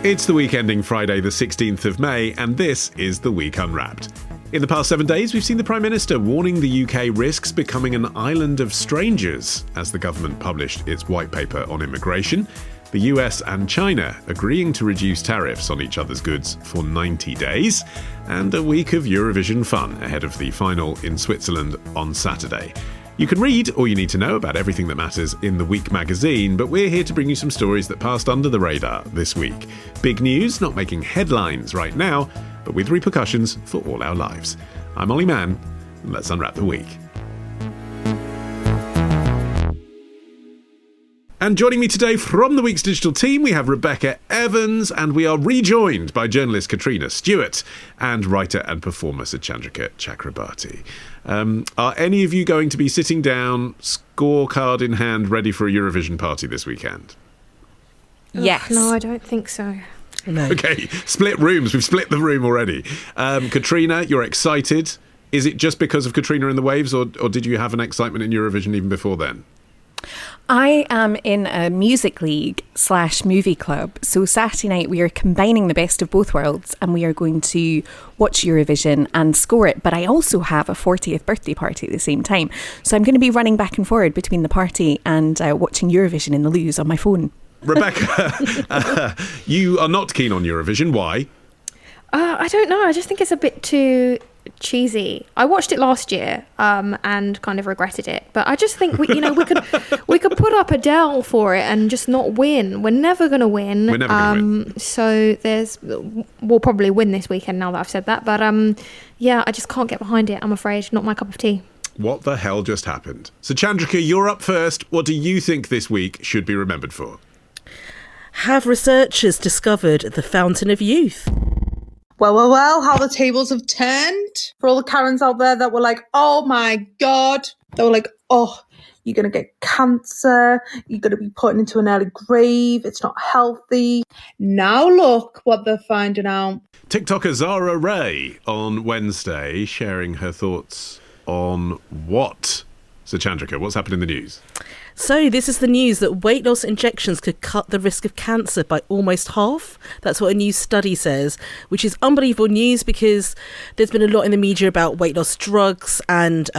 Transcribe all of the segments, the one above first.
It's the week ending Friday the 16th of May, and this is The Week Unwrapped. In the past 7 days, we've seen the Prime Minister warning the UK risks becoming an island of strangers as the government published its white paper on immigration. The US and China agreeing to reduce tariffs on each other's goods for 90 days. And a week of Eurovision fun ahead of the final in Switzerland on Saturday. You can read all you need to know about everything that matters in The Week magazine, but we're here to bring you some stories that passed under the radar this week. Big news, not making headlines right now, but with repercussions for all our lives. I'm Olly Mann, and let's unwrap the week. And joining me today from the Week's digital team, we have Rebekah Evans, and we are rejoined by journalist Catriona, Stewart, and writer and performer Suchandrika Chakrabarti. Are any of you going to be sitting down, scorecard in hand, ready for a Eurovision party this weekend? Yes. No, I don't think so. No. Okay, split rooms. We've split the room already. Catriona, you're excited. Is it just because of Catriona and the Waves, or did you have an excitement in Eurovision even before then? I am in a music league / movie club. So Saturday night we are combining the best of both worlds and we are going to watch Eurovision and score it. But I also have a 40th birthday party at the same time. So I'm going to be running back and forward between the party and watching Eurovision in the loos on my phone. Rebekah, you are not keen on Eurovision. Why? I don't know. I just think it's a bit too cheesy. I watched it last year and kind of regretted it. But I just think we could put up Adele for it and just not win. We're never going to win. We're never going to win. So we'll probably win this weekend now that I've said that. But yeah, I just can't get behind it. I'm afraid. Not my cup of tea. What the hell just happened? So Chandrika, you're up first. What do you think this week should be remembered for? Have researchers discovered the fountain of youth? Well, how the tables have turned for all the Karens out there that were like, oh my God. They were like, oh, you're going to get cancer. You're going to be put into an early grave. It's not healthy. Now look what they're finding out. TikToker Zara Ray on Wednesday sharing her thoughts on what? So Chandrika, what's happened in the news? So this is the news that weight loss injections could cut the risk of cancer by almost half. That's what a new study says, which is unbelievable news because there's been a lot in the media about weight loss drugs and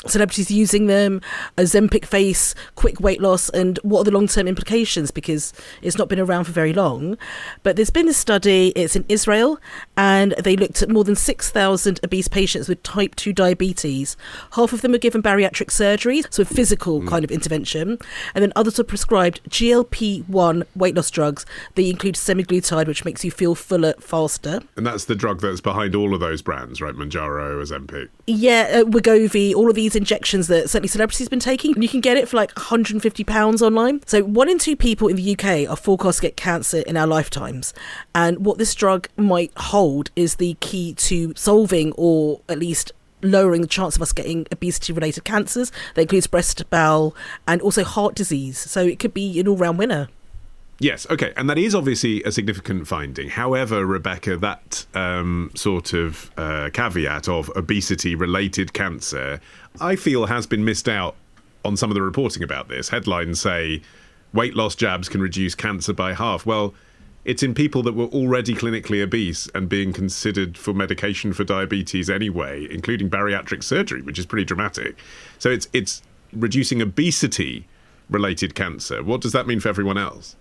celebrities using them, Ozempic face, quick weight loss, and what are the long-term implications because it's not been around for very long. But there's been this study, it's in Israel, and they looked at more than 6,000 obese patients with type 2 diabetes. Half of them were given bariatric surgery, so a physical kind of intervention, and then others were prescribed GLP-1 weight loss drugs. They include semaglutide, which makes you feel fuller faster. And that's the drug that's behind all of those brands, right? Mounjaro, Ozempic. Yeah, Wegovy, all of these injections that certainly celebrities have been taking. And you can get it for like £150 online. So 1 in 2 people in the UK are forecast to get cancer in our lifetimes. And what this drug might hold is the key to solving or at least lowering the chance of us getting obesity-related cancers. That includes breast, bowel, and also heart disease. So it could be an all-round winner. Yes, okay, and that is obviously a significant finding. However, Rebekah, that sort of caveat of obesity-related cancer, I feel has been missed out on some of the reporting about this. Headlines say weight loss jabs can reduce cancer by half. Well, it's in people that were already clinically obese and being considered for medication for diabetes anyway, including bariatric surgery, which is pretty dramatic. So it's reducing obesity-related cancer. What does that mean for everyone else?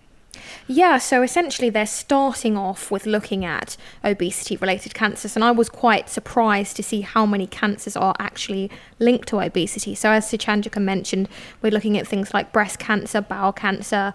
Yeah, so essentially they're starting off with looking at obesity-related cancers, and I was quite surprised to see how many cancers are actually linked to obesity. So as Suchandrika mentioned, we're looking at things like breast cancer, bowel cancer,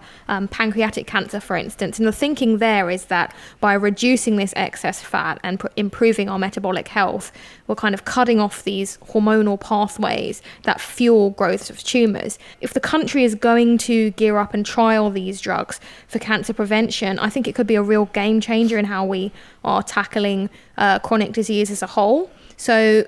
pancreatic cancer, for instance. And the thinking there is that by reducing this excess fat and improving our metabolic health, we're kind of cutting off these hormonal pathways that fuel growth of tumours. If the country is going to gear up and trial these drugs for cancer prevention, I think it could be a real game changer in how we are tackling chronic disease as a whole. So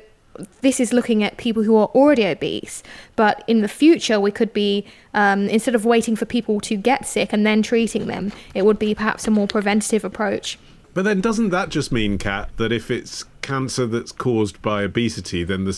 this is looking at people who are already obese, but in the future we could be, instead of waiting for people to get sick and then treating them, it would be perhaps a more preventative approach. But then doesn't that just mean, Kat, that if it's cancer that's caused by obesity, then the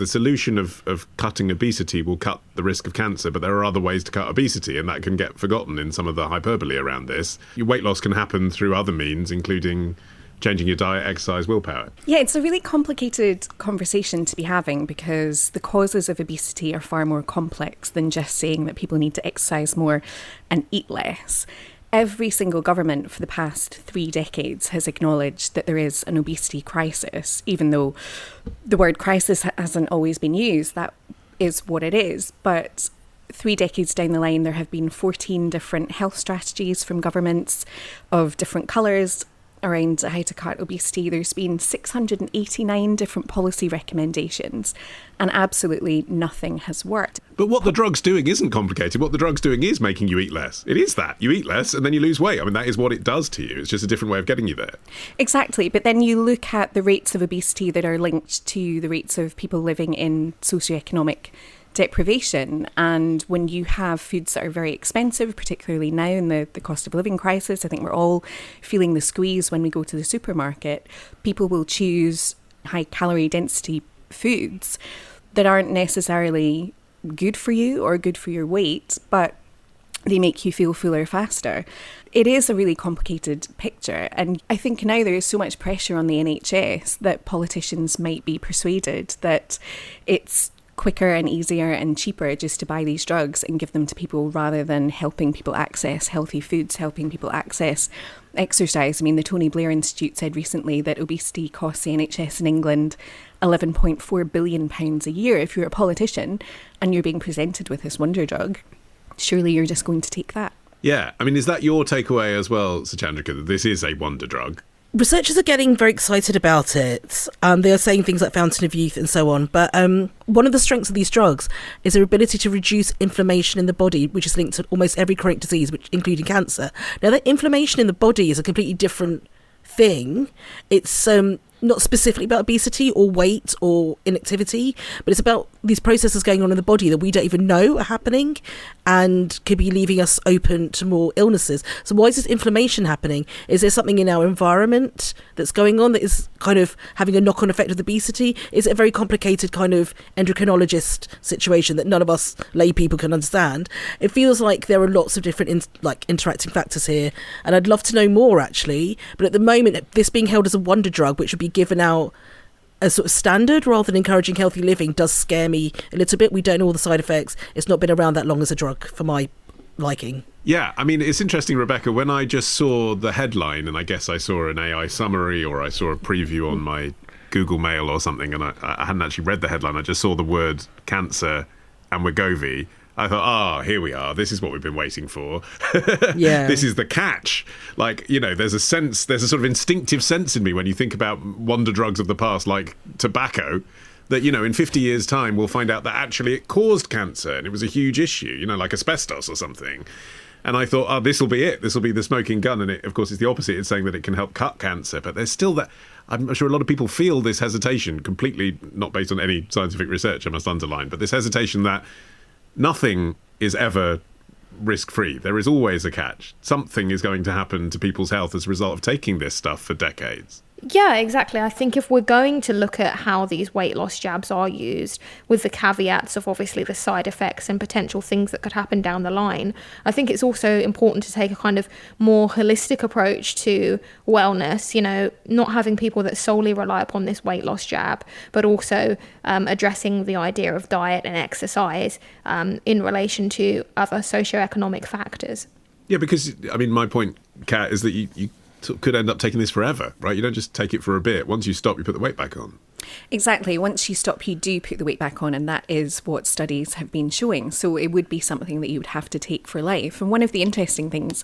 solution of cutting obesity will cut the risk of cancer, but there are other ways to cut obesity, and that can get forgotten in some of the hyperbole around this. Your weight loss can happen through other means, including changing your diet, exercise, willpower. Yeah, it's a really complicated conversation to be having because the causes of obesity are far more complex than just saying that people need to exercise more and eat less. Every single government for the past 3 decades has acknowledged that there is an obesity crisis, even though the word crisis hasn't always been used. That is what it is. But 3 decades down the line, there have been 14 different health strategies from governments of different colours around how to cut obesity. There's been 689 different policy recommendations, and absolutely nothing has worked. But what the drug's doing isn't complicated. What the drug's doing is making you eat less. It is that. You eat less and then you lose weight. I mean, that is what it does to you. It's just a different way of getting you there. Exactly. But then you look at the rates of obesity that are linked to the rates of people living in socioeconomic deprivation, and when you have foods that are very expensive, particularly now in the cost of living crisis, I think we're all feeling the squeeze when we go to the supermarket. People will choose high calorie density foods that aren't necessarily good for you or good for your weight, but they make you feel fuller faster. It is a really complicated picture, and I think now there is so much pressure on the NHS that politicians might be persuaded that it's quicker and easier and cheaper just to buy these drugs and give them to people rather than helping people access healthy foods, helping people access exercise. I mean, the Tony Blair Institute said recently that obesity costs the NHS in England £11.4 billion a year. If you're a politician and you're being presented with this wonder drug, surely you're just going to take that. Yeah, I mean, is that your takeaway as well, Suchandrika, that this is a wonder drug? Researchers are getting very excited about it. They are saying things like fountain of youth and so on. But one of the strengths of these drugs is their ability to reduce inflammation in the body, which is linked to almost every chronic disease, including cancer. Now, that inflammation in the body is a completely different thing. It's not specifically about obesity or weight or inactivity, but it's about these processes going on in the body that we don't even know are happening and could be leaving us open to more illnesses. So why is this inflammation happening? Is there something in our environment that's going on that is kind of having a knock-on effect with obesity? Is it a very complicated kind of endocrinologist situation that none of us lay people can understand? It feels like there are lots of different interacting factors here, and I'd love to know more actually, but at the moment this being held as a wonder drug, which would be given out as sort of standard rather than encouraging healthy living, does scare me a little bit. We don't know all the side effects. It's not been around that long as a drug for my liking. Yeah, I mean, it's interesting, Rebekah, when I just saw the headline, and I guess I saw an AI summary or I saw a preview on my Google Mail or something, and I hadn't actually read the headline, I just saw the word cancer and Wegovy. I thought, here we are. This is what we've been waiting for. Yeah. This is the catch. Like, you know, there's a sort of instinctive sense in me when you think about wonder drugs of the past, like tobacco, that, you know, in 50 years' time, we'll find out that actually it caused cancer and it was a huge issue, you know, like asbestos or something. And I thought, this will be it. This will be the smoking gun. And of course, it's the opposite. It's saying that it can help cut cancer. But there's still that. I'm sure a lot of people feel this hesitation, completely not based on any scientific research, I must underline, but this hesitation that nothing is ever risk-free. There is always a catch. Something is going to happen to people's health as a result of taking this stuff for decades. Yeah, exactly. I think if we're going to look at how these weight loss jabs are used, with the caveats of obviously the side effects and potential things that could happen down the line, I think it's also important to take a kind of more holistic approach to wellness, you know, not having people that solely rely upon this weight loss jab, but also addressing the idea of diet and exercise in relation to other socioeconomic factors. Yeah, because, I mean, my point, Kat, is that you could end up taking this forever, right? You don't just take it for a bit. Once you stop, you put the weight back on. Exactly. Once you stop, you do put the weight back on, and that is what studies have been showing. So it would be something that you would have to take for life. And one of the interesting things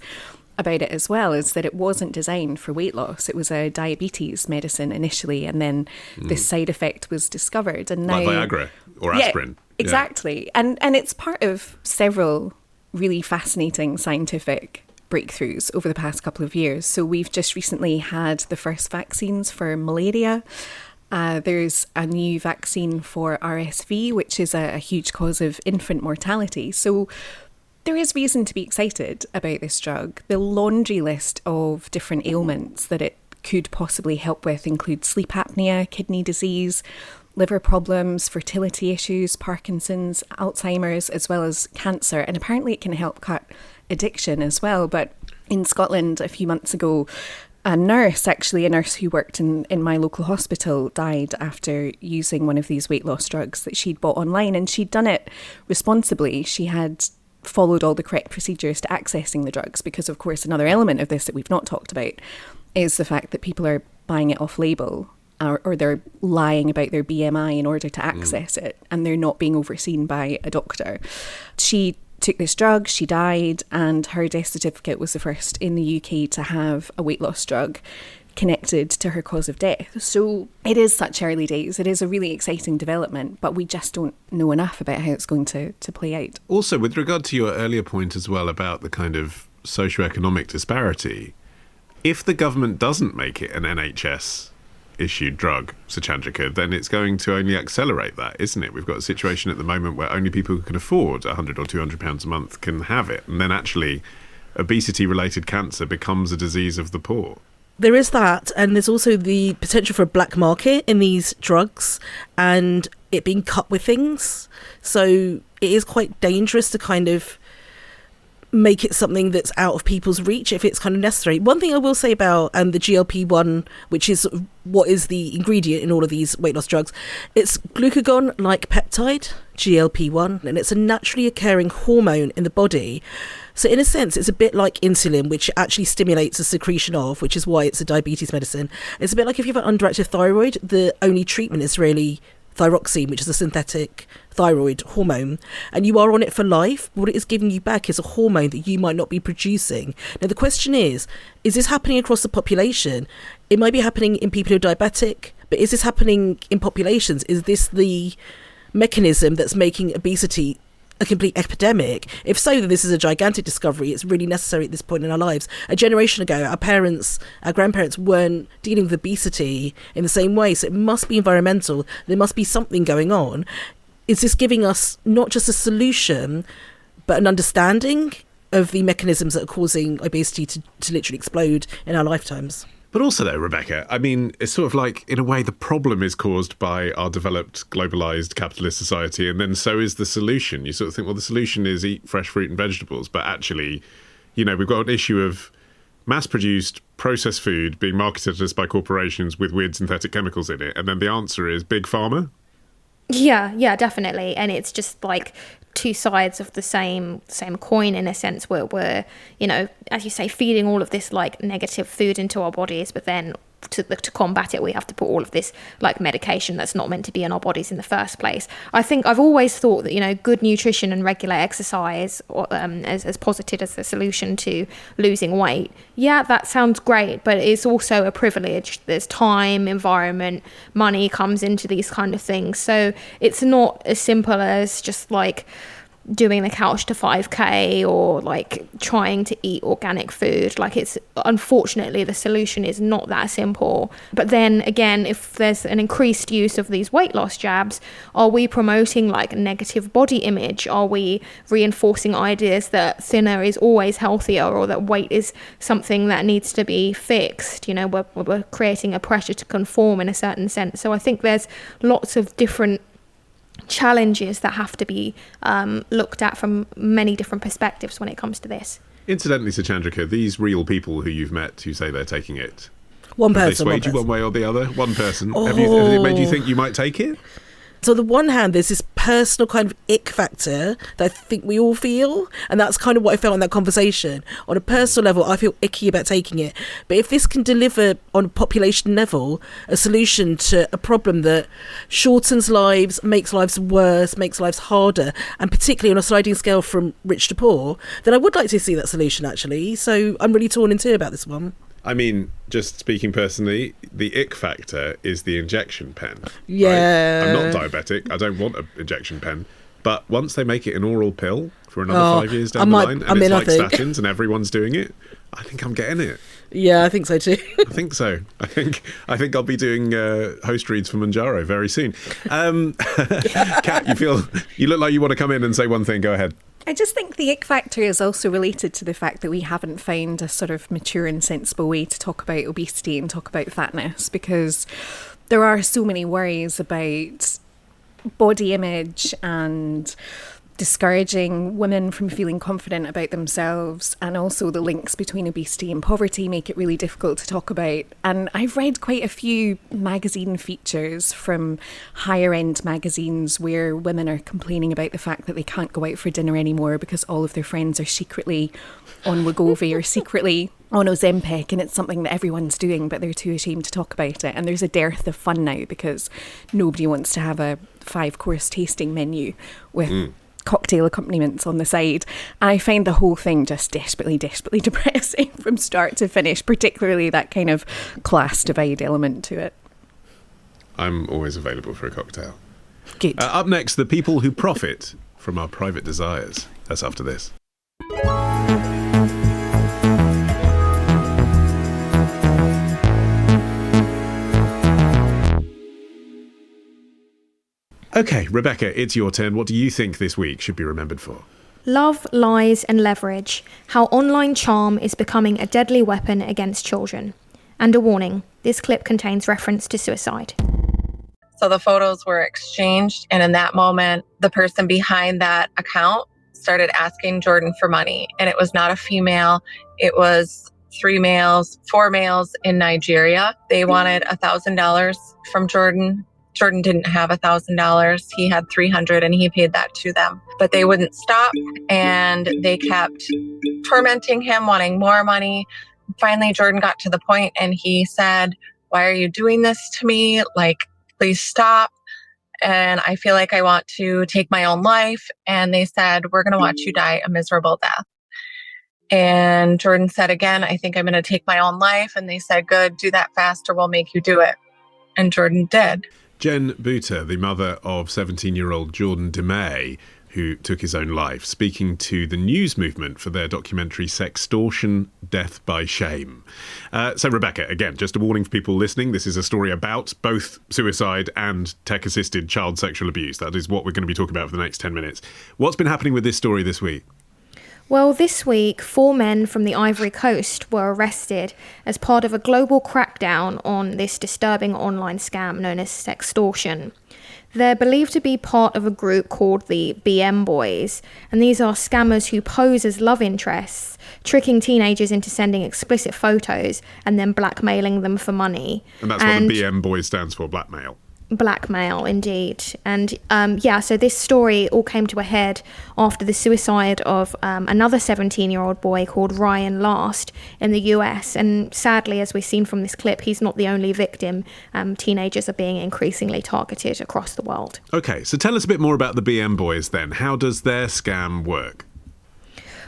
about it as well is that it wasn't designed for weight loss. It was a diabetes medicine initially, and then this side effect was discovered. And now, like Viagra or aspirin. Exactly. Yeah. And it's part of several really fascinating scientific breakthroughs over the past couple of years. So we've just recently had the first vaccines for malaria. There's a new vaccine for RSV, which is a huge cause of infant mortality. So there is reason to be excited about this drug. The laundry list of different ailments that it could possibly help with include sleep apnea, kidney disease, liver problems, fertility issues, Parkinson's, Alzheimer's, as well as cancer. And apparently it can help cut addiction as well. But in Scotland a few months ago, a nurse who worked in my local hospital, died after using one of these weight loss drugs that she'd bought online. And she'd done it responsibly. She had followed all the correct procedures to accessing the drugs, because, of course, another element of this that we've not talked about is the fact that people are buying it off-label, or they're lying about their BMI in order to access it, and they're not being overseen by a doctor. She took this drug, she died, and her death certificate was the first in the UK to have a weight loss drug connected to her cause of death. So it is such early days. It is a really exciting development, but we just don't know enough about how it's going to play out. Also, with regard to your earlier point as well about the kind of socioeconomic disparity, if the government doesn't make it an NHS issued drug, Suchandrika, then it's going to only accelerate that, isn't it? We've got a situation at the moment where only people who can afford £100 or £200 a month can have it, and then actually obesity-related cancer becomes a disease of the poor. There is that, and there's also the potential for a black market in these drugs and it being cut with things. So it is quite dangerous to kind of make it something that's out of people's reach if it's kind of necessary. One thing I will say about the GLP-1, which is what is the ingredient in all of these weight loss drugs, it's glucagon-like peptide, GLP-1, and it's a naturally occurring hormone in the body. So in a sense, it's a bit like insulin, which actually stimulates the secretion of, which is why it's a diabetes medicine. It's a bit like if you have an underactive thyroid, the only treatment is really thyroxine, which is a synthetic thyroid hormone, and you are on it for life. What it is giving you back is a hormone that you might not be producing. Now the question is this happening across the population? It might be happening in people who are diabetic, but is this happening in populations? Is this the mechanism that's making obesity a complete epidemic? If so, then this is a gigantic discovery. It's really necessary at this point in our lives. A generation ago, our grandparents weren't dealing with obesity in the same way, so it must be environmental. There must be something going on. Is this giving us not just a solution, but an understanding of the mechanisms that are causing obesity to literally explode in our lifetimes? But also though, Rebekah, I mean, it's sort of like, in a way, the problem is caused by our developed, globalised capitalist society, and then so is the solution. You sort of think, well, the solution is eat fresh fruit and vegetables, but actually, you know, we've got an issue of mass-produced, processed food being marketed to us by corporations with weird synthetic chemicals in it, and then the answer is big pharma? Yeah, definitely. And it's just like two sides of the same coin in a sense, where we're, you know, as you say, feeding all of this like negative food into our bodies, but then to combat it we have to put all of this like medication that's not meant to be in our bodies in the first place. I think I've always thought that, you know, good nutrition and regular exercise as posited as the solution to losing weight, yeah, that sounds great, but it's also a privilege. There's time, environment, money comes into these kind of things, so it's not as simple as just like doing the couch to 5k or like trying to eat organic food. Like, it's unfortunately the solution is not that simple. But then again, if there's an increased use of these weight loss jabs, are we promoting like negative body image? Are we reinforcing ideas that thinner is always healthier, or that weight is something that needs to be fixed? You know, we're creating a pressure to conform in a certain sense. So I think there's lots of different challenges that have to be looked at from many different perspectives when it comes to this. Incidentally, Suchandrika, these real people who you've met who say they're taking it, one person, have they swayed you one way or the other? One person. Oh. Have it made you think you might take it? So on the one hand, there's this personal kind of ick factor that I think we all feel, and that's kind of what I felt in that conversation. On a personal level, I feel icky about taking it. But if this can deliver on a population level a solution to a problem that shortens lives, makes lives worse, makes lives harder, and particularly on a sliding scale from rich to poor, then I would like to see that solution, actually. So I'm really torn in two about this one. I mean, just speaking personally, the ick factor is the injection pen. Yeah. Right? I'm not diabetic. I don't want an injection pen. But once they make it an oral pill for another 5 years down the line, and it's like statins and everyone's doing it, I think I'm getting it. Yeah, I think so too. I think so. I think I'll be doing host reads for Manjaro very soon. Kat, you look like you want to come in and say one thing. Go ahead. I just think the ick factor is also related to the fact that we haven't found a sort of mature and sensible way to talk about obesity and talk about fatness, because there are so many worries about body image and discouraging women from feeling confident about themselves, and also the links between obesity and poverty make it really difficult to talk about. And I've read quite a few magazine features from higher end magazines where women are complaining about the fact that they can't go out for dinner anymore because all of their friends are secretly on Wegovy or secretly on Ozempic, and it's something that everyone's doing but they're too ashamed to talk about it. And there's a dearth of fun now because nobody wants to have a 5-course tasting menu with cocktail accompaniments on the side. And I find the whole thing just desperately depressing from start to finish, particularly that kind of class divide element to it. I'm always available for a cocktail. Good. Up next, the people who profit from our private desires. That's after this. Okay, Rebekah, it's your turn. What do you think this week should be remembered for? Love, lies and leverage. How online charm is becoming a deadly weapon against children. And a warning, this clip contains reference to suicide. So the photos were exchanged, and in that moment, the person behind that account started asking Jordan for money. And it was not a female, it was 4 males in Nigeria. They wanted $1,000 from Jordan. Jordan didn't have $1,000. He had $300 and he paid that to them. But they wouldn't stop, and they kept tormenting him, wanting more money. Finally, Jordan got to the point and he said, "Why are you doing this to me? Like, please stop. And I feel like I want to take my own life." And they said, "We're going to watch you die a miserable death." And Jordan said again, "I think I'm going to take my own life." And they said, "Good, do that fast or we'll make you do it." And Jordan did. Jen Buter, the mother of 17-year-old Jordan DeMay, who took his own life, speaking to the News Movement for their documentary Sextortion, Death by Shame. So, Rebekah, again, just a warning for people listening, this is a story about both suicide and tech-assisted child sexual abuse. That is what we're going to be talking about for the next 10 minutes. What's been happening with this story this week? Well, this week, 4 men from the Ivory Coast were arrested as part of a global crackdown on this disturbing online scam known as sextortion. They're believed to be part of a group called the BM Boys, and these are scammers who pose as love interests, tricking teenagers into sending explicit photos and then blackmailing them for money. And that's what the BM Boys stands for, blackmail. Blackmail, indeed. And so this story all came to a head after the suicide of another 17-year-old boy called Ryan Last in the US. And sadly, as we've seen from this clip, he's not the only victim. Teenagers are being increasingly targeted across the world. Okay, so tell us a bit more about the BM Boys then. How does their scam work?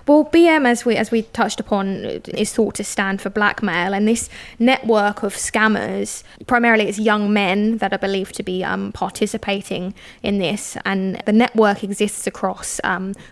Well, BM, as we touched upon, is thought to stand for blackmail, and this network of scammers, primarily it's young men that are believed to be participating in this, and the network exists across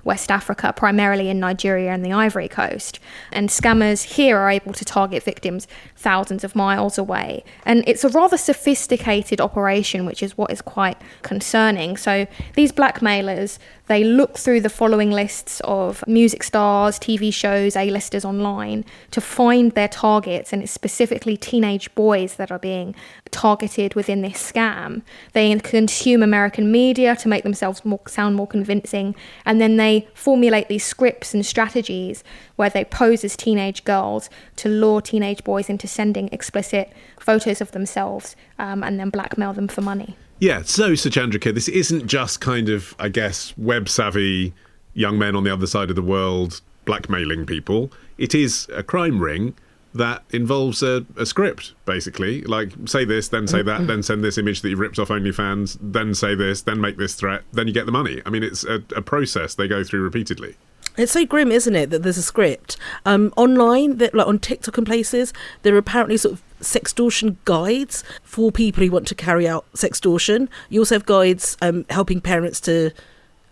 West Africa, primarily in Nigeria and the Ivory Coast, and scammers here are able to target victims thousands of miles away, and it's a rather sophisticated operation, which is what is quite concerning. So these blackmailers, they look through the following lists of music stars, TV shows, A-listers online to find their targets, and it's specifically teenage boys that are being targeted within this scam. They consume American media to make themselves sound more convincing, and then they formulate these scripts and strategies where they pose as teenage girls to lure teenage boys into sending explicit photos of themselves and then blackmail them for money. Yeah, so Suchandrika, this isn't just kind of, I guess, web-savvy young men on the other side of the world blackmailing people. It is a crime ring that involves a script, basically. Like, say this, then say that, then send this image that you've ripped off OnlyFans, then say this, then make this threat, then you get the money. I mean, it's a process they go through repeatedly. It's so grim, isn't it, that there's a script. Online, like on TikTok and places, there are apparently sort of sextortion guides for people who want to carry out sextortion. You also have guides helping parents to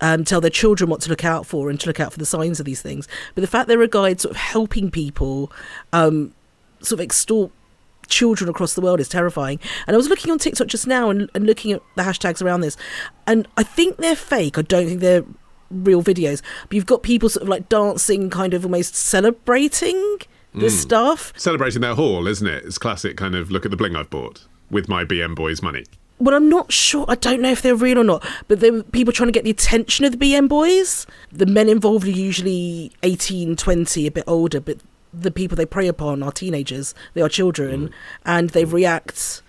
tell their children what to look out for and to look out for the signs of these things. But the fact there are guides sort of helping people sort of extort children across the world is terrifying. And I was looking on TikTok just now and looking at the hashtags around this, and I think they're fake. I don't think they're real videos. But you've got people sort of like dancing, kind of almost celebrating this stuff. Celebrating their haul, isn't it? It's classic kind of look at the bling I've bought with my BM Boys money. Well, I'm not sure. I don't know if they're real or not, but there were people trying to get the attention of the BM Boys. The men involved are usually 18, 20, a bit older, but the people they prey upon are teenagers. They are children, and they react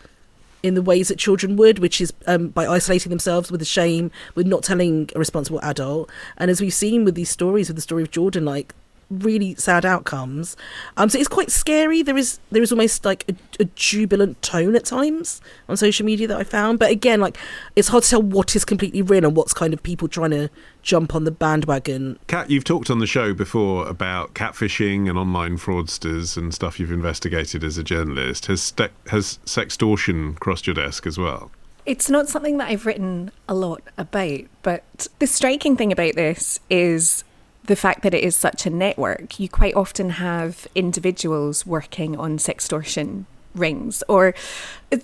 in the ways that children would, which is by isolating themselves with the shame, with not telling a responsible adult. And as we've seen with these stories, with the story of Jordan, like, really sad outcomes. So it's quite scary. There is almost like a jubilant tone at times on social media that I found. But again, like, it's hard to tell what is completely real and what's kind of people trying to jump on the bandwagon. Kat, you've talked on the show before about catfishing and online fraudsters and stuff you've investigated as a journalist. Has sextortion crossed your desk as well? It's not something that I've written a lot about, but the striking thing about this is the fact that it is such a network. You quite often have individuals working on sextortion rings, or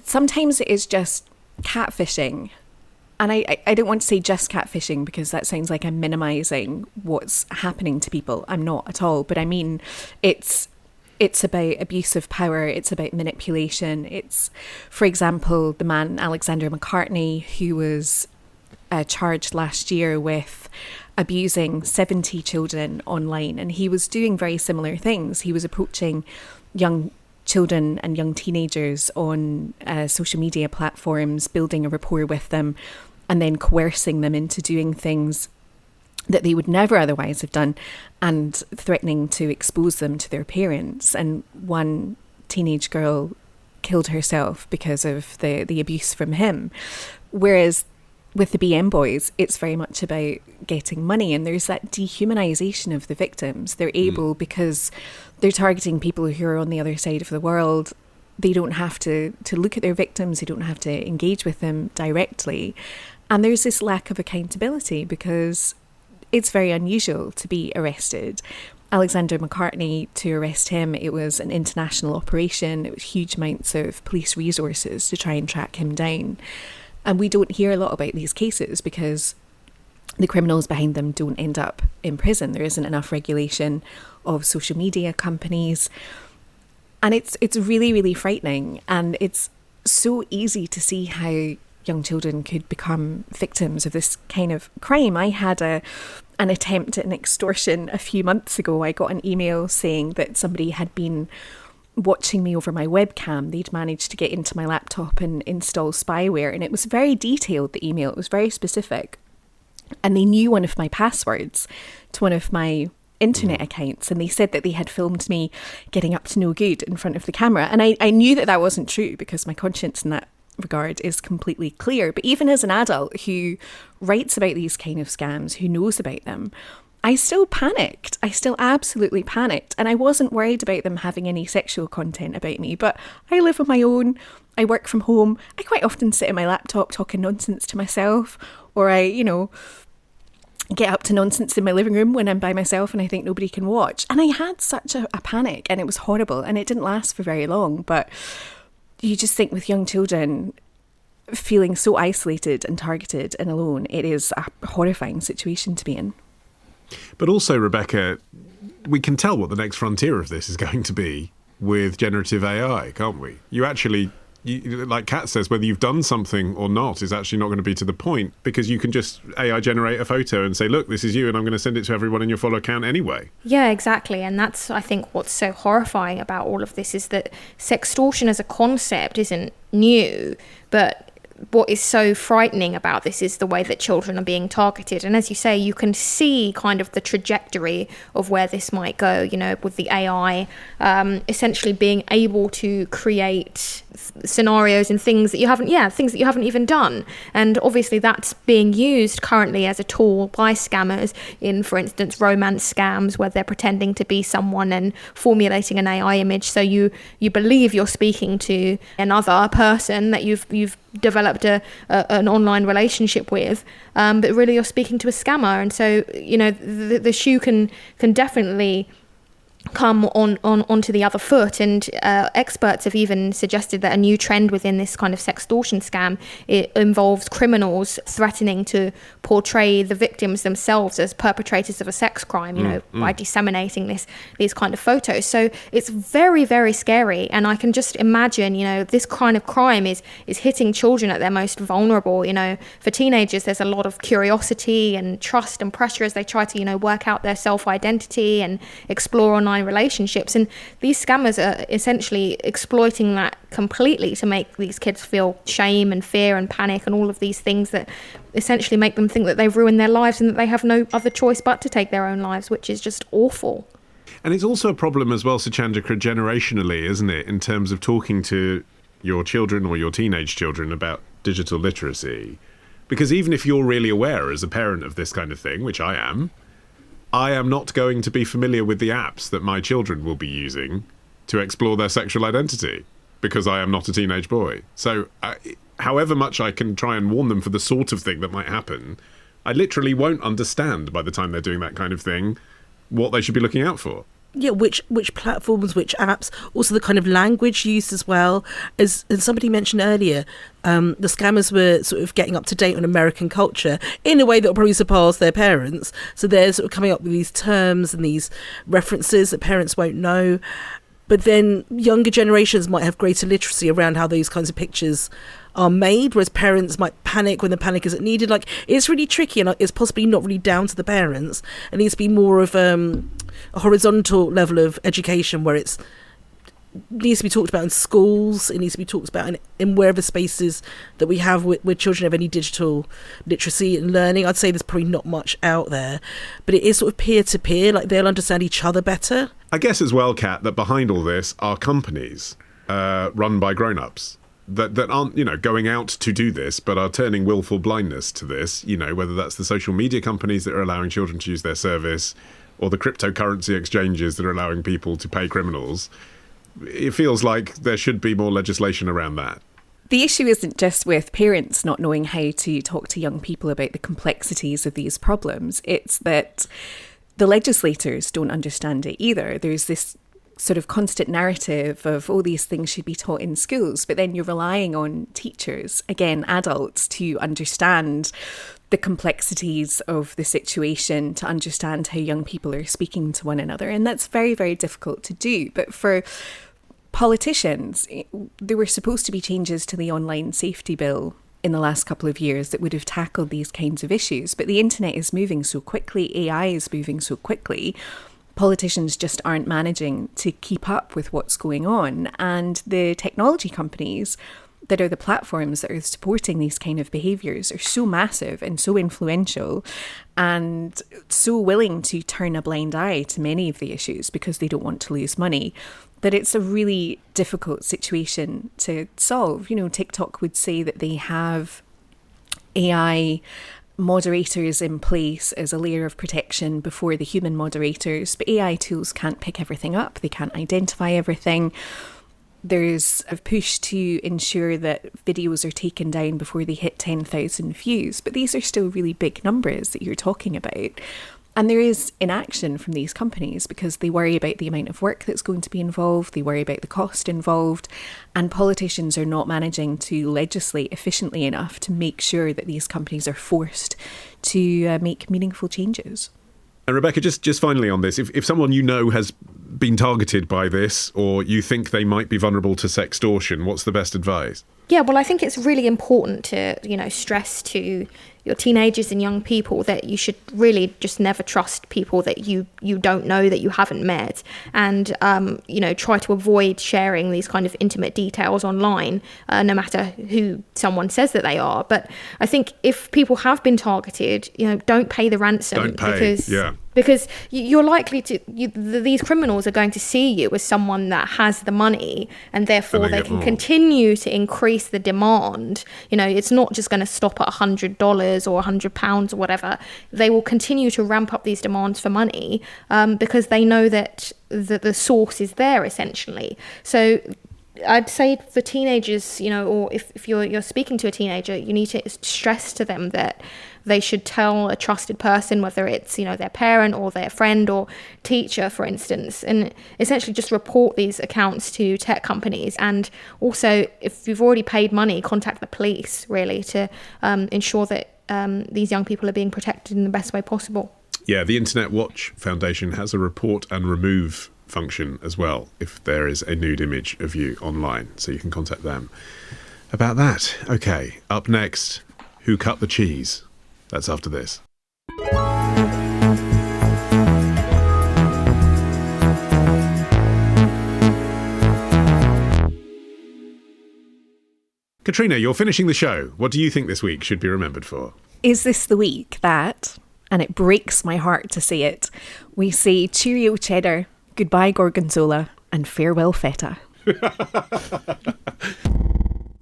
sometimes it is just catfishing. And I don't want to say just catfishing because that sounds like I'm minimising what's happening to people. I'm not at all. But I mean, it's about abuse of power. It's about manipulation. It's, for example, the man Alexander McCartney, who was charged last year with abusing 70 children online, and he was doing very similar things. He was approaching young children and young teenagers on social media platforms, building a rapport with them, and then coercing them into doing things that they would never otherwise have done, and threatening to expose them to their parents. And one teenage girl killed herself because of the abuse from him. Whereas with the BM Boys, it's very much about getting money, and there's that dehumanization of the victims. They're able, because they're targeting people who are on the other side of the world, they don't have to look at their victims, they don't have to engage with them directly. And there's this lack of accountability because it's very unusual to be arrested. Alexander McCartney, to arrest him, it was an international operation. It was huge amounts of police resources to try and track him down. And we don't hear a lot about these cases because the criminals behind them don't end up in prison. There isn't enough regulation of social media companies. And it's really, really frightening. And it's so easy to see how young children could become victims of this kind of crime. I had an attempt at an extortion a few months ago. I got an email saying that somebody had been watching me over my webcam. They'd managed to get into my laptop and install spyware, and it was very detailed, the email. It was very specific. And they knew one of my passwords to one of my internet accounts, and they said that they had filmed me getting up to no good in front of the camera. And I knew that that wasn't true because my conscience in that regard is completely clear. But even as an adult who writes about these kind of scams, who knows about them, I still panicked. I still absolutely panicked. And I wasn't worried about them having any sexual content about me. But I live on my own. I work from home. I quite often sit at my laptop talking nonsense to myself. Or I, get up to nonsense in my living room when I'm by myself and I think nobody can watch. And I had such a panic, and it was horrible. And it didn't last for very long. But you just think with young children feeling so isolated and targeted and alone, it is a horrifying situation to be in. But also, Rebekah, we can tell what the next frontier of this is going to be with generative AI, can't we? Like Kat says, whether you've done something or not is actually not going to be to the point, because you can just AI generate a photo and say, look, this is you, and I'm going to send it to everyone in your follow account anyway. Yeah, exactly. And that's, I think, what's so horrifying about all of this is that sextortion as a concept isn't new, but what is so frightening about this is the way that children are being targeted. And as you say, you can see kind of the trajectory of where this might go, with the AI essentially being able to create scenarios and things that you haven't even done. And obviously that's being used currently as a tool by scammers in, for instance, romance scams, where they're pretending to be someone and formulating an AI image so you believe you're speaking to another person that you've developed an online relationship with, but really you're speaking to a scammer. And so the shoe can definitely come onto the other foot, and experts have even suggested that a new trend within this kind of sextortion scam, it involves criminals threatening to portray the victims themselves as perpetrators of a sex crime, by disseminating these kind of photos. So it's very, very scary, and I can just imagine, this kind of crime is hitting children at their most vulnerable. For teenagers, there's a lot of curiosity and trust and pressure as they try to work out their self-identity and explore online relationships, and these scammers are essentially exploiting that completely to make these kids feel shame and fear and panic and all of these things that essentially make them think that they've ruined their lives and that they have no other choice but to take their own lives, which is just awful. And it's also a problem as well, Suchandrika, generationally, isn't it, in terms of talking to your children or your teenage children about digital literacy? Because even if you're really aware as a parent of this kind of thing, which I am not going to be familiar with the apps that my children will be using to explore their sexual identity, because I am not a teenage boy. So however much I can try and warn them for the sort of thing that might happen, I literally won't understand by the time they're doing that kind of thing what they should be looking out for. Yeah, which platforms, which apps, also the kind of language used as well. As somebody mentioned earlier, the scammers were sort of getting up to date on American culture in a way that will probably surpass their parents. So they're sort of coming up with these terms and these references that parents won't know. But then younger generations might have greater literacy around how those kinds of pictures are made, whereas parents might panic when the panic isn't needed. Like, it's really tricky, and it's possibly not really down to the parents. It needs to be more of a horizontal level of education where it needs to be talked about in schools. It needs to be talked about in wherever spaces that we have where children have any digital literacy and learning. I'd say there's probably not much out there, but it is sort of peer-to-peer, like they'll understand each other better. I guess as well, Kat, that behind all this are companies run by grown-ups that aren't, going out to do this, but are turning willful blindness to this, whether that's the social media companies that are allowing children to use their service or the cryptocurrency exchanges that are allowing people to pay criminals. It feels like there should be more legislation around that. The issue isn't just with parents not knowing how to talk to young people about the complexities of these problems. It's that the legislators don't understand it either. There's this sort of constant narrative of, these things should be taught in schools, but then you're relying on teachers, again, adults, to understand the complexities of the situation, to understand how young people are speaking to one another. And that's very, very difficult to do. But for politicians, there were supposed to be changes to the online safety bill in the last couple of years that would have tackled these kinds of issues. But the internet is moving so quickly, AI is moving so quickly, politicians just aren't managing to keep up with what's going on. And the technology companies that are the platforms that are supporting these kind of behaviours are so massive and so influential and so willing to turn a blind eye to many of the issues because they don't want to lose money, that it's a really difficult situation to solve. TikTok would say that they have AI moderators in place as a layer of protection before the human moderators, but AI tools can't pick everything up. They can't identify everything. There's a push to ensure that videos are taken down before they hit 10,000 views, but these are still really big numbers that you're talking about. And there is inaction from these companies because they worry about the amount of work that's going to be involved, they worry about the cost involved, and politicians are not managing to legislate efficiently enough to make sure that these companies are forced to make meaningful changes. And Rebekah, just finally on this, if someone has been targeted by this, or you think they might be vulnerable to sextortion, what's the best advice? Yeah, well, I think it's really important to, stress to your teenagers and young people that you should really just never trust people that you don't know, that you haven't met, and try to avoid sharing these kind of intimate details online, no matter who someone says that they are. But I think if people have been targeted, don't pay the ransom. Because you're likely to, these criminals are going to see you as someone that has the money, and therefore they can continue to increase the demand. It's not just going to stop at $100 or £100 or whatever. They will continue to ramp up these demands for money because they know that the source is there, essentially. So I'd say for teenagers, or if you're speaking to a teenager, you need to stress to them that they should tell a trusted person, whether it's, their parent or their friend or teacher, for instance, and essentially just report these accounts to tech companies. And also, if you've already paid money, contact the police, really, to ensure that these young people are being protected in the best way possible. Yeah, the Internet Watch Foundation has a report and remove function as well if there is a nude image of you online, so you can contact them about that. Okay, up next, who cut the cheese? That's after this. Catriona, you're finishing the show. What do you think this week should be remembered for? Is this the week that, and it breaks my heart to say it, we say cheerio cheddar, goodbye gorgonzola, and farewell feta?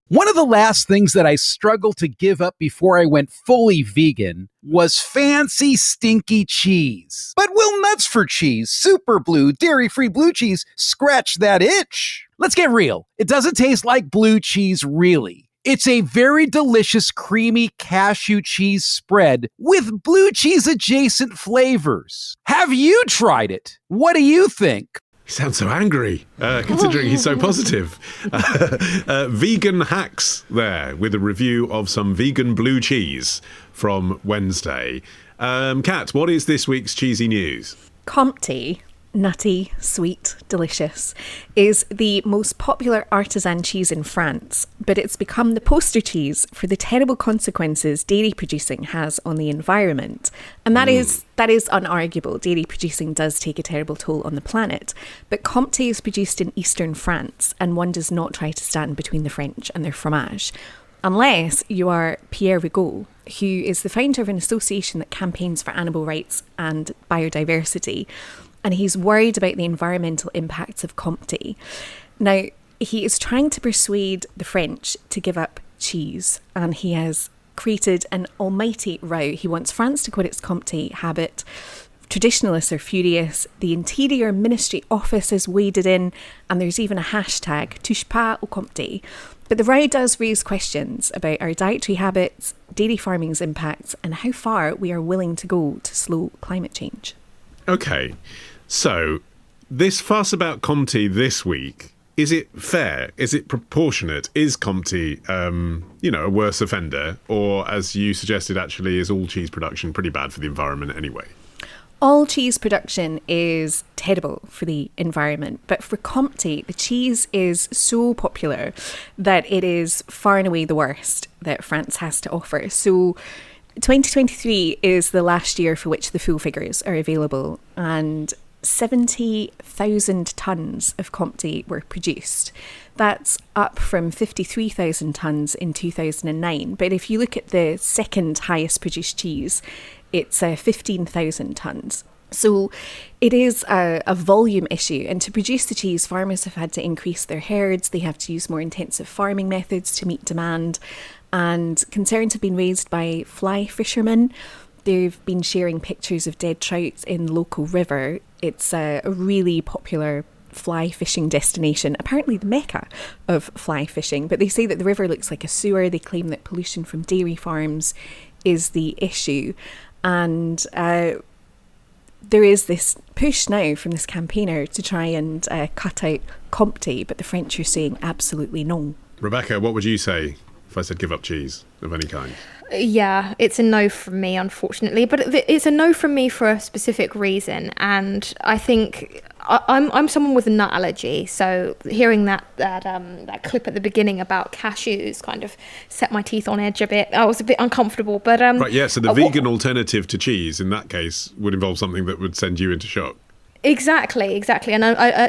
One of the last things that I struggled to give up before I went fully vegan was fancy stinky cheese. But will nuts for cheese, super blue, dairy-free blue cheese scratch that itch? Let's get real. It doesn't taste like blue cheese, really. It's a very delicious, creamy cashew cheese spread with blue cheese adjacent flavors. Have you tried it? What do you think? He sounds so angry, considering he's so positive. Vegan hacks there, with a review of some vegan blue cheese from Wednesday. Kat, what is this week's cheesy news? Comté, nutty, sweet, delicious, is the most popular artisan cheese in France, but it's become the poster cheese for the terrible consequences dairy producing has on the environment. And that is unarguable. Dairy producing does take a terrible toll on the planet. But Comté is produced in eastern France, and one does not try to stand between the French and their fromage. Unless you are Pierre Rigaud, who is the founder of an association that campaigns for animal rights and biodiversity. And he's worried about the environmental impacts of Comté. Now, he is trying to persuade the French to give up cheese, and he has created an almighty row. He wants France to quit its Comté habit. Traditionalists are furious. The Interior Ministry office has waded in, and there's even a hashtag, touche pas au Comté. But the row does raise questions about our dietary habits, dairy farming's impacts, and how far we are willing to go to slow climate change. Okay, so this fuss about Comté this week, is it fair? Is it proportionate? Is Comté, a worse offender? Or, as you suggested, actually, is all cheese production pretty bad for the environment anyway? All cheese production is terrible for the environment, but for Comté, the cheese is so popular that it is far and away the worst that France has to offer. So 2023 is the last year for which the full figures are available, and 70,000 tonnes of Comté were produced. That's up from 53,000 tonnes in 2009. But if you look at the second highest produced cheese, it's 15,000 tonnes. So it is a volume issue. And to produce the cheese, farmers have had to increase their herds. They have to use more intensive farming methods to meet demand. And concerns have been raised by fly fishermen. They've been sharing pictures of dead trout in the local river. It's a really popular fly fishing destination, apparently the mecca of fly fishing. But they say that the river looks like a sewer. They claim that pollution from dairy farms is the issue. And there is this push now from this campaigner to try and cut out Comté, but the French are saying absolutely no. Rebekah, what would you say if I said give up cheese of any kind? Yeah, it's a no from me, unfortunately, but it's a no from me for a specific reason. And I think I'm someone with a nut allergy, so hearing that clip at the beginning about cashews kind of set my teeth on edge a bit. I was a bit uncomfortable, but right, yeah. So the vegan alternative to cheese in that case would involve something that would send you into shock. Exactly. And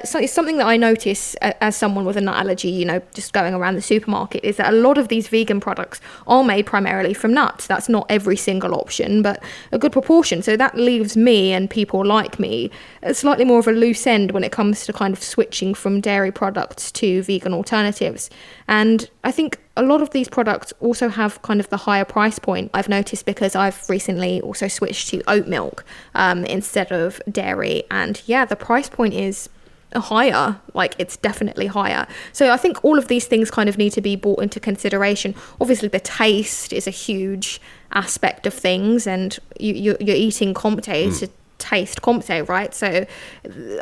so it's something that I notice as someone with a nut allergy, just going around the supermarket, is that a lot of these vegan products are made primarily from nuts. That's not every single option, but a good proportion. So that leaves me and people like me slightly more of a loose end when it comes to kind of switching from dairy products to vegan alternatives. And I think a lot of these products also have kind of the higher price point. I've noticed because I've recently also switched to oat milk instead of dairy. And yeah, the price point is higher. Like, it's definitely higher. So I think all of these things kind of need to be brought into consideration. Obviously, the taste is a huge aspect of things, and you're eating Comté to taste Comté, right? So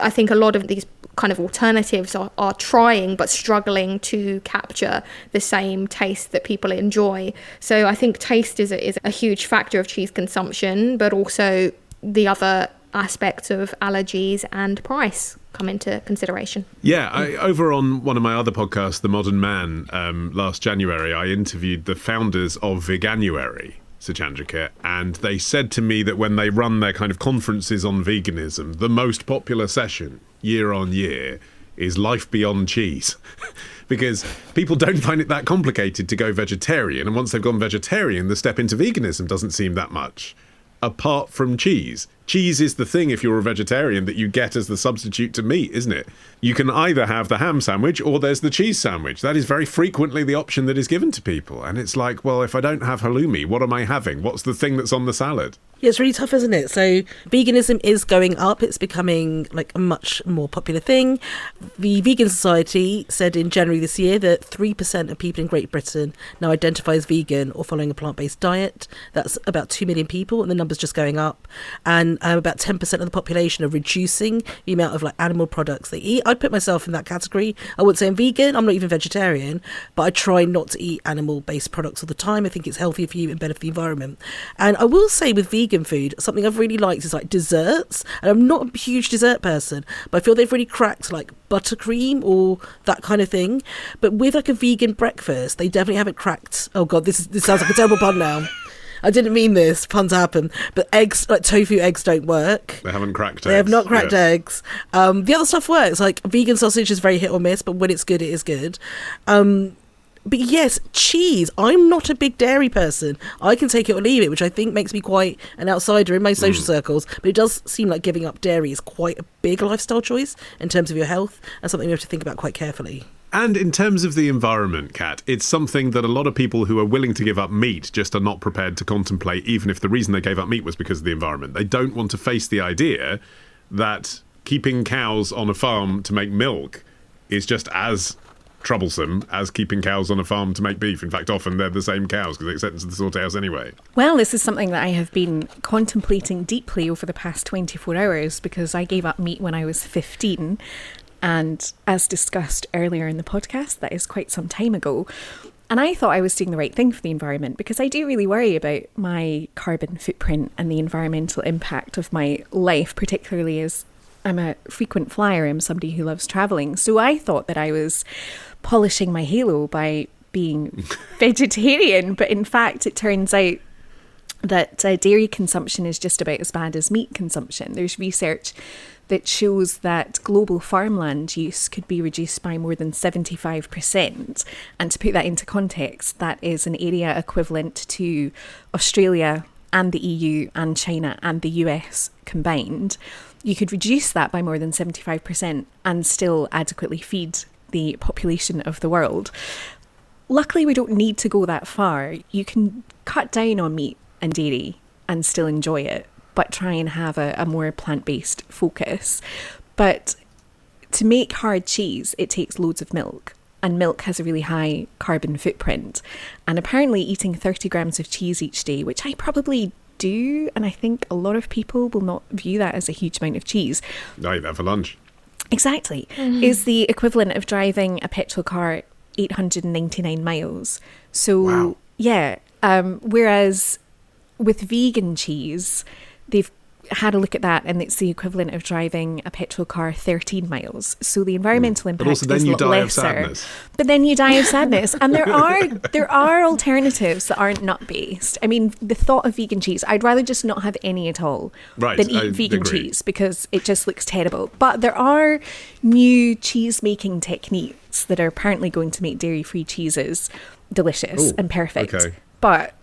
I think a lot of these kind of alternatives are trying but struggling to capture the same taste that people enjoy. So I think taste is a huge factor of cheese consumption, but also the other aspects of allergies and price come into consideration. Yeah, over on one of my other podcasts, The Modern Man, last January, I interviewed the founders of Veganuary, Suchandrika, and they said to me that when they run their kind of conferences on veganism, the most popular session year on year is Life Beyond Cheese. Because people don't find it that complicated to go vegetarian, and once they've gone vegetarian, the step into veganism doesn't seem that much. Apart from cheese. Cheese is the thing, if you're a vegetarian, that you get as the substitute to meat, isn't it? You can either have the ham sandwich or there's the cheese sandwich. That is very frequently the option that is given to people. And it's like, well, if I don't have halloumi, what am I having? What's the thing that's on the salad? Yeah, it's really tough, isn't it? So veganism is going up. It's becoming like a much more popular thing. The Vegan Society said in January this year that 3% of people in Great Britain now identify as vegan or following a plant-based diet. That's about 2 million people, and the number's just going up. And about 10% of the population are reducing the amount of like animal products they eat. I'd put myself in that category. I wouldn't say I'm vegan. I'm not even vegetarian, but I try not to eat animal-based products all the time. I think it's healthier for you and better for the environment. And I will say with vegan food, something I've really liked is like desserts. And I'm not a huge dessert person, but I feel they've really cracked like buttercream or that kind of thing. But with like a vegan breakfast, they definitely haven't cracked. Oh God, this sounds like a terrible pun now. I didn't mean this. Puns happen. But eggs, like tofu eggs, don't work. They haven't cracked eggs. They have not cracked eggs. The other stuff works. Like vegan sausage is very hit or miss, but when it's good, it is good. But yes, cheese. I'm not a big dairy person. I can take it or leave it, which I think makes me quite an outsider in my social circles. But it does seem like giving up dairy is quite a big lifestyle choice in terms of your health, and something we have to think about quite carefully. And in terms of the environment, Kat, it's something that a lot of people who are willing to give up meat just are not prepared to contemplate, even if the reason they gave up meat was because of the environment. They don't want to face the idea that keeping cows on a farm to make milk is just as troublesome as keeping cows on a farm to make beef. In fact, often they're the same cows because they get sent into the slaughterhouse anyway. Well, this is something that I have been contemplating deeply over the past 24 hours because I gave up meat when I was 15. And as discussed earlier in the podcast, that is quite some time ago. And I thought I was doing the right thing for the environment because I do really worry about my carbon footprint and the environmental impact of my life, particularly as I'm a frequent flyer. I'm somebody who loves travelling. So I thought that I was polishing my halo by being vegetarian. But in fact, it turns out that dairy consumption is just about as bad as meat consumption. There's research that shows that global farmland use could be reduced by more than 75%. And to put that into context, that is an area equivalent to Australia and the EU and China and the US combined. You could reduce that by more than 75% and still adequately feed the population of the world. Luckily, we don't need to go that far. You can cut down on meat and dairy and still enjoy it, but try and have a more plant-based focus. But to make hard cheese, it takes loads of milk, and milk has a really high carbon footprint. And apparently eating 30 grams of cheese each day, which I probably do, and I think a lot of people will not view that as a huge amount of cheese. I eat that for lunch. Exactly. Is the equivalent of driving a petrol car 899 miles. So, wow. Yeah. Whereas with vegan cheese, they've had a look at that, and it's the equivalent of driving a petrol car 13 miles. So the environmental impact is a lot lesser. But then you die of sadness. And there are alternatives that aren't nut-based. I mean, the thought of vegan cheese, I'd rather just not have any at all than eat vegan cheese because it just looks terrible. But there are new cheese-making techniques that are apparently going to make dairy-free cheeses delicious and perfect. Okay. But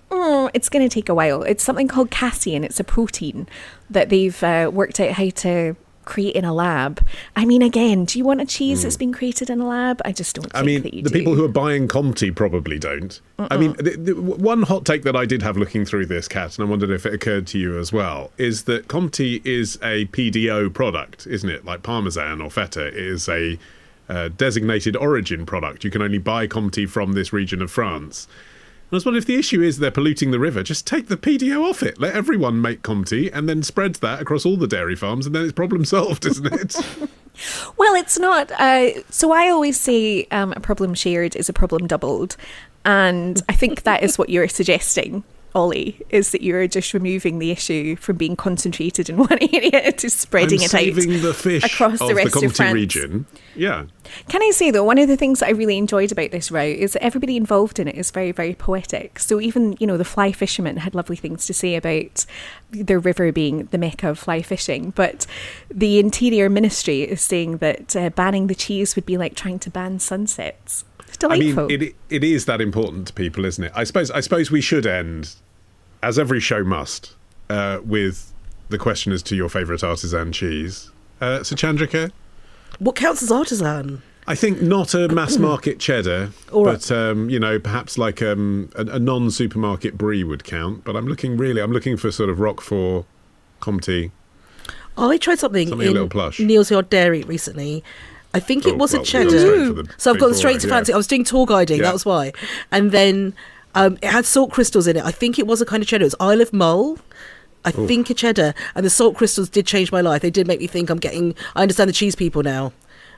it's going to take a while. It's something called casein. It's a protein that they've worked out how to create in a lab. I mean, again, do you want a cheese that's been created in a lab? I just don't think that you do. The people who are buying Comté probably don't. I mean, the one hot take that I did have looking through this, Kat, and I wondered if it occurred to you as well, is that Comté is a PDO product, isn't it? Like Parmesan or Feta is a designated origin product. You can only buy Comté from this region of France. And I was wondering if the issue is they're polluting the river, just take the PDO off it. Let everyone make Comté and then spread that across all the dairy farms, and then it's problem solved, isn't it? Well, it's not. So I always say a problem shared is a problem doubled. And I think that is what you're suggesting, Olly, is that you're just removing the issue from being concentrated in one area to spreading it out the fish across the rest of France. Region. Yeah. Can I say, though, one of the things that I really enjoyed about this route is that everybody involved in it is very, very poetic. So even, the fly fishermen had lovely things to say about their river being the mecca of fly fishing. But the Interior Ministry is saying that banning the cheese would be like trying to ban sunsets. Delightful. I mean, it is that important to people, isn't it? I suppose we should end, as every show must, with the question as to your favourite artisan cheese. Suchandrika? What counts as artisan? I think not a mass market cheddar, but perhaps like a non-supermarket brie would count. But I'm looking for sort of Roquefort, Comté. I tried something a little plush. Neil's Yard Dairy recently. I think it was a cheddar. So I've gone straight to fancy. I was doing tour guiding, that was why. And then it had salt crystals in it. I think it was a kind of cheddar. It was Isle of Mull. I think a cheddar. And the salt crystals did change my life. They did make me think I understand the cheese people now.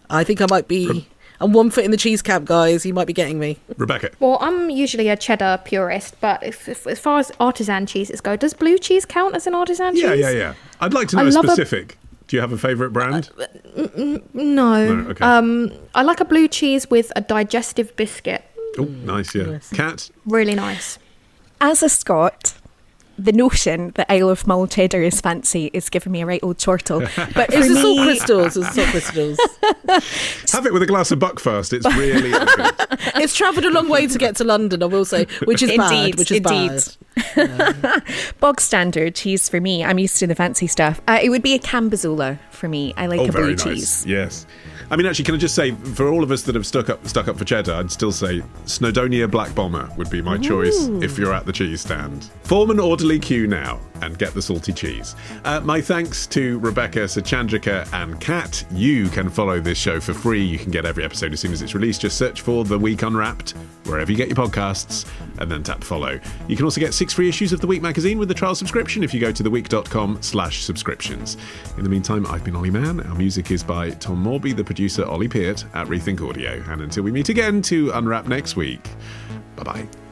I think I might be... I'm 1 foot in the cheese camp, guys. You might be getting me. Rebekah? Well, I'm usually a cheddar purist, but if as far as artisan cheeses go, does blue cheese count as an artisan cheese? Yeah. I'd like to know a specific. Do you have a favourite brand? No. Okay. I like a blue cheese with a digestive biscuit. Oh, nice, yeah. Kat? Really nice. As a Scot, the notion that Isle of Mull cheddar is fancy is giving me a right old chortle. But It's the salt crystals. Have it with a glass of Buckfast. It's really good. It's travelled a long way to get to London, I will say, which is bad. Bog standard cheese for me. I'm used to the fancy stuff. It would be a Cambozola for me. I like a blue cheese. Yes. I mean, actually, can I just say, for all of us that have stuck up for cheddar, I'd still say Snowdonia Black Bomber would be my choice if you're at the cheese stand. Form an orderly queue now and get the salty cheese. My thanks to Rebekah, Suchandrika and Kat. You can follow this show for free. You can get every episode as soon as it's released. Just search for The Week Unwrapped wherever you get your podcasts and then tap follow. You can also get 6 free issues of The Week magazine with a trial subscription if you go to theweek.com/subscriptions. In the meantime, I've been Olly Mann. Our music is by Tom Morby, the producer Ollie Peart at Rethink Audio. And until we meet again to unwrap next week, bye-bye.